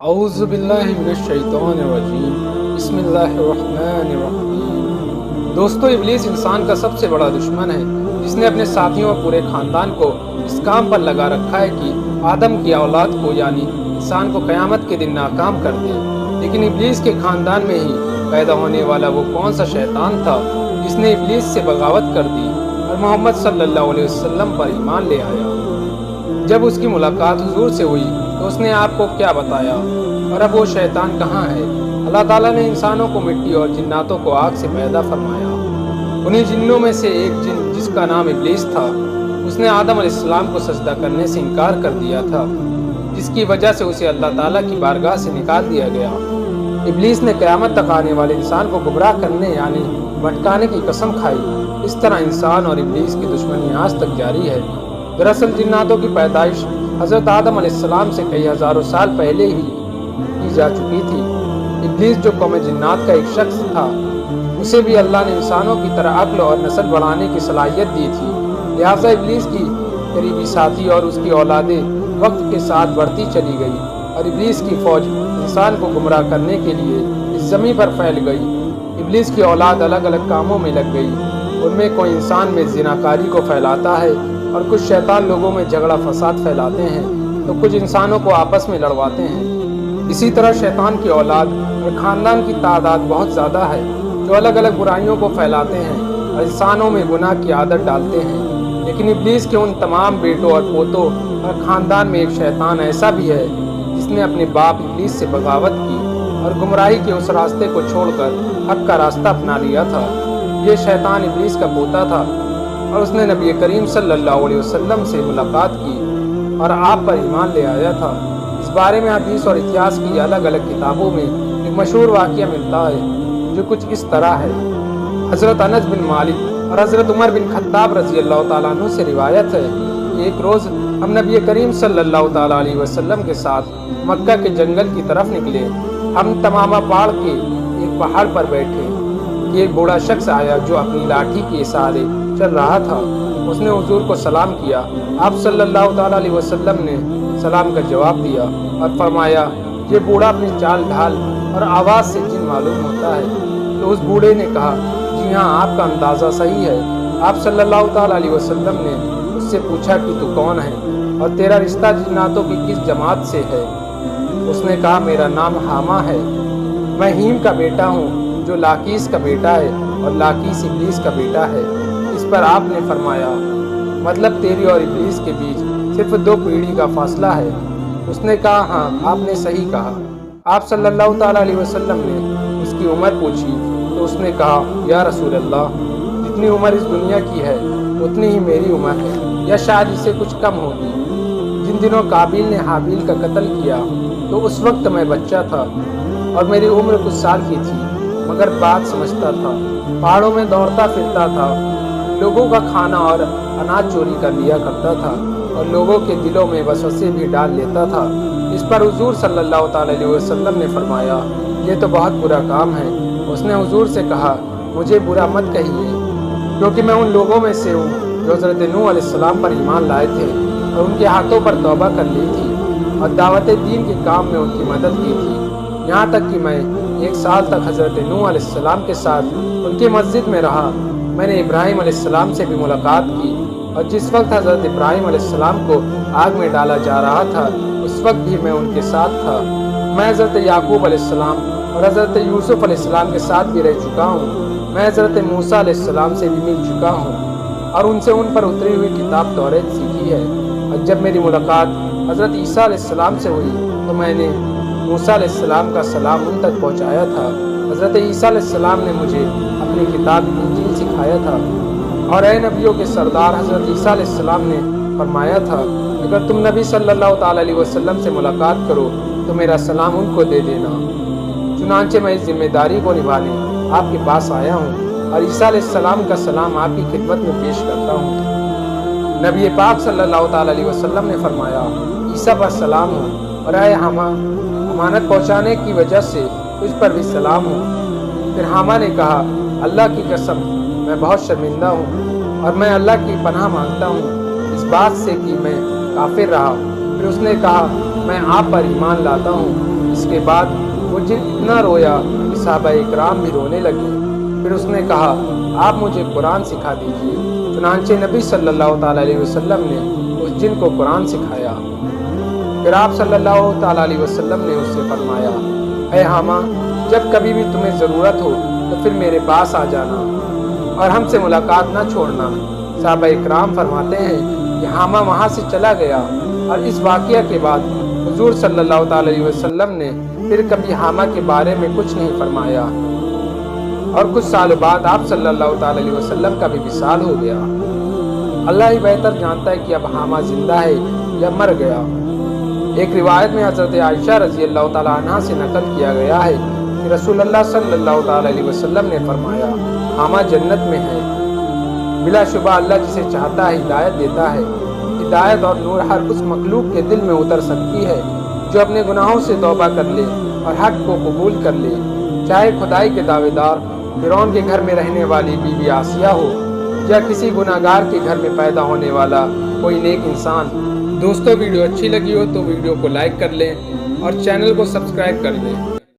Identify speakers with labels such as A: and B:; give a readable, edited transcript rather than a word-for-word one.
A: اعوذ باللہ من الشیطان الرجیم بسم اللہ الرحمن الرحیم۔ دوستو، ابلیس انسان کا سب سے بڑا دشمن ہے، جس نے اپنے ساتھیوں اور پورے خاندان کو اس کام پر لگا رکھا ہے کہ آدم کی اولاد کو یعنی انسان کو قیامت کے دن ناکام کر دے۔ لیکن ابلیس کے خاندان میں ہی پیدا ہونے والا وہ کون سا شیطان تھا جس نے ابلیس سے بغاوت کر دی اور محمد صلی اللہ علیہ وسلم پر ایمان لے آیا؟ جب اس کی ملاقات حضور سے ہوئی تو اس نے آپ کو کیا بتایا، اور اب وہ شیطان کہاں ہے؟ اللہ تعالیٰ نے انسانوں کو مٹی اور جناتوں کو آگ سے پیدا فرمایا۔ انہی جنوں میں سے ایک جن جس کا نام ابلیس تھا، اس نے آدم علیہ السلام کو سجدہ کرنے سے انکار کر دیا تھا، جس کی وجہ سے اسے اللہ تعالیٰ کی بارگاہ سے نکال دیا گیا۔ ابلیس نے قیامت تک آنے والے انسان کو گمراہ کرنے یعنی بھٹکانے کی قسم کھائی۔ اس طرح انسان اور ابلیس کی دشمنی آج تک جاری ہے۔ دراصل جناتوں کی پیدائش حضرت آدم علیہ السلام سے کئی ہزاروں سال پہلے ہی کی جا چکی تھی۔ ابلیس جو قوم جنات کا ایک شخص تھا، اسے بھی اللہ نے انسانوں کی طرح عقل اور نسل بڑھانے کی صلاحیت دی تھی، لہٰذا ابلیس کی قریبی ساتھی اور اس کی اولادیں وقت کے ساتھ بڑھتی چلی گئی، اور ابلیس کی فوج انسان کو گمراہ کرنے کے لیے اس زمین پر پھیل گئی۔ ابلیس کی اولاد الگ الگ کاموں میں لگ گئی۔ ان میں کوئی انسان میں زناکاری کو پھیلاتا ہے، اور کچھ شیطان لوگوں میں جھگڑا فساد پھیلاتے ہیں، تو کچھ انسانوں کو آپس میں لڑواتے ہیں۔ اسی طرح شیطان کی اولاد اور خاندان کی تعداد بہت زیادہ ہے، جو الگ الگ برائیوں کو پھیلاتے ہیں اور انسانوں میں گناہ کی عادت ڈالتے ہیں۔ لیکن ابلیس کے ان تمام بیٹوں اور پوتوں اور خاندان میں ایک شیطان ایسا بھی ہے جس نے اپنے باپ ابلیس سے بغاوت کی اور گمراہی کے اس راستے کو چھوڑ کر حق کا راستہ اپنا لیا تھا۔ یہ شیطان ابلیس کا پوتا تھا، اور اس نے نبی کریم صلی اللہ علیہ وسلم سے ملاقات کی اور آپ پر ایمان لے آیا تھا۔ اس بارے میں حدیث اور اتہاس کی الگ الگ کتابوں میں ایک مشہور واقعہ ملتا ہے، جو کچھ اس طرح ہے۔ حضرت انس بن مالک اور حضرت عمر بن خطاب رضی اللہ تعالیٰ عنہ سے روایت ہے کہ ایک روز ہم نبی کریم صلی اللہ تعالیٰ علیہ وسلم کے ساتھ مکہ کے جنگل کی طرف نکلے۔ ہم تمامہ پہاڑ کے ایک پہاڑ پر بیٹھے کہ ایک بوڑھا شخص آیا جو اپنی لاٹھی کے سہارے چل رہا تھا۔ اس نے حضور کو سلام کیا۔ آپ صلی اللہ تعالیٰ علیہ وسلم نے سلام کا جواب دیا اور فرمایا، یہ بوڑھا اپنی چال ڈھال اور آواز سے جن معلوم ہوتا ہے۔ تو اس بوڑھے نے کہا، جی ہاں، آپ کا اندازہ صحیح ہے۔ آپ صلی اللہ تعالیٰ علیہ وسلم نے اس سے پوچھا کہ تو کون ہے اور تیرا رشتہ جناتوں کی کس جماعت سے ہے؟ اس نے کہا، میرا نام حامہ ہے، میں ہیم کا بیٹا ہوں جو لاکیس کا بیٹا ہے، اور لاکیس ابلیس کا بیٹا ہے۔ اس پر آپ نے فرمایا، مطلب تیری اور ابلیس کے بیچ صرف 2 پیڑھی کا فاصلہ ہے؟ اس نے کہا، ہاں، آپ نے صحیح کہا۔ آپ صلی اللہ تعالیٰ علیہ وسلم نے اس کی عمر پوچھی تو اس نے کہا، یا رسول اللہ، جتنی عمر اس دنیا کی ہے اتنی ہی میری عمر ہے، یا شاید اسے کچھ کم ہوگی۔ جن دنوں قابیل نے حابیل کا قتل کیا تو اس وقت میں بچہ تھا اور میری عمر کچھ سال کی تھی، مگر بات سمجھتا تھا، پہاڑوں میں دوڑتا پھرتا تھا، لوگوں کا کھانا اور اناج چوری کر لیا کرتا تھا، اور لوگوں کے دلوں میں وسوسے بھی ڈال لیتا تھا۔ اس پر حضور صلی اللہ تعالیٰ علیہ وسلم نے فرمایا، یہ تو بہت برا کام ہے۔ اس نے حضور سے کہا، مجھے برا مت کہیے، کیونکہ میں ان لوگوں میں سے ہوں جو حضرت نوح علیہ السلام پر ایمان لائے تھے اور ان کے ہاتھوں پر توبہ کر لی تھی، اور دعوت دین کے کام میں ان کی مدد کی تھی، یہاں تک کہ میں 1 سال تک حضرت نوح علیہ السلام کے ساتھ ان کی مسجد میں رہا۔ میں نے ابراہیم علیہ السلام سے بھی ملاقات کی، اور جس وقت حضرت ابراہیم علیہ السلام کو آگ میں ڈالا جا رہا تھا اس وقت بھی میں ان کے ساتھ تھا۔ میں حضرت یعقوب علیہ السلام اور حضرت یوسف علیہ السلام کے ساتھ بھی رہ چکا ہوں۔ میں حضرت موسیٰ علیہ السلام سے بھی مل چکا ہوں، اور ان سے ان پر اتری ہوئی کتاب توریت سیکھی ہے۔ اور جب میری ملاقات حضرت عیسیٰ علیہ السلام سے ہوئی تو میں نے موسیٰ علیہ السلام کا سلام ان تک پہنچایا تھا۔ حضرت عیسیٰ علیہ السلام نے مجھے اپنی کتاب انجیل سکھایا تھا، اور اے نبیوں کے سردار حضرت عیسیٰ علیہ السلام نے فرمایا تھا، اگر تم نبی صلی اللہ تعالیٰ علیہ وسلم سے ملاقات کرو تو میرا سلام ان کو دے دینا۔ چنانچہ میں اس ذمہ داری کو نبھانے آپ کے پاس آیا ہوں، اور عیسیٰ علیہ السلام کا سلام آپ کی خدمت میں پیش کرتا ہوں۔ نبی پاک صلی اللہ تعالیٰ علیہ وسلم نے فرمایا، عیسیٰ پر سلام ہو، اور اے حامہ، امانت پہنچانے کی وجہ سے تجھ پر بھی سلام ہو۔ پھر حامہ نے کہا، اللہ کی قسم، میں بہت شرمندہ ہوں، اور میں اللہ کی پناہ مانگتا ہوں اس بات سے کہ میں کافر رہا۔ پھر اس نے کہا، میں آپ پر ایمان لاتا ہوں، اس کے بعد وہ جن اتنا رویا کہ صحابہ اکرام بھی رونے لگے۔ پھر اس نے کہا آپ مجھے قرآن سکھا دیجیے۔ چنانچہ نبی صلی اللہ تعالیٰ علیہ وسلم نے اس جن کو قرآن سکھایا۔ پھر آپ صلی اللہ تعالیٰ علیہ وسلم نے اس سے فرمایا اے حامہ، جب کبھی بھی تمہیں ضرورت ہو تو پھر میرے پاس آ جانا اور ہم سے ملاقات نہ چھوڑنا۔ صحابہ اکرام فرماتے ہیں کہ حامہ وہاں سے چلا گیا اور اس واقعہ کے بعد حضور صلی اللہ تعالیٰ علیہ وسلم نے پھر کبھی حامہ کے بارے میں کچھ نہیں فرمایا، اور کچھ سالوں بعد آپ صلی اللہ تعالیٰ علیہ وسلم کا بھی وصال ہو گیا۔ اللہ ہی بہتر جانتا ہے کہ اب حامہ زندہ ہے یا مر گیا۔ ایک روایت میں حضرت عائشہ رضی اللہ تعالیٰ عنہ سے نقل کیا گیا ہے کہ رسول اللہ صلی اللہ تعالیٰ علیہ وسلم نے فرمایا حامہ جنت میں ہے۔ بلا شبہ اللہ جسے چاہتا ہے ہدایت دیتا ہے۔ ہدایت اور نور ہر اس مخلوق کے دل میں اتر سکتی ہے جو اپنے گناہوں سے توبہ کر لے اور حق کو قبول کر لے، چاہے خدائی کے دعوے دار فرعون کے گھر میں رہنے والی بی بی آسیہ ہو یا کسی گناہگار کے گھر میں پیدا ہونے والا کوئی نیک انسان۔ دوستو ویڈیو اچھی لگی ہو تو ویڈیو کو لائک کر لیں اور چینل کو سبسکرائب کر لیں۔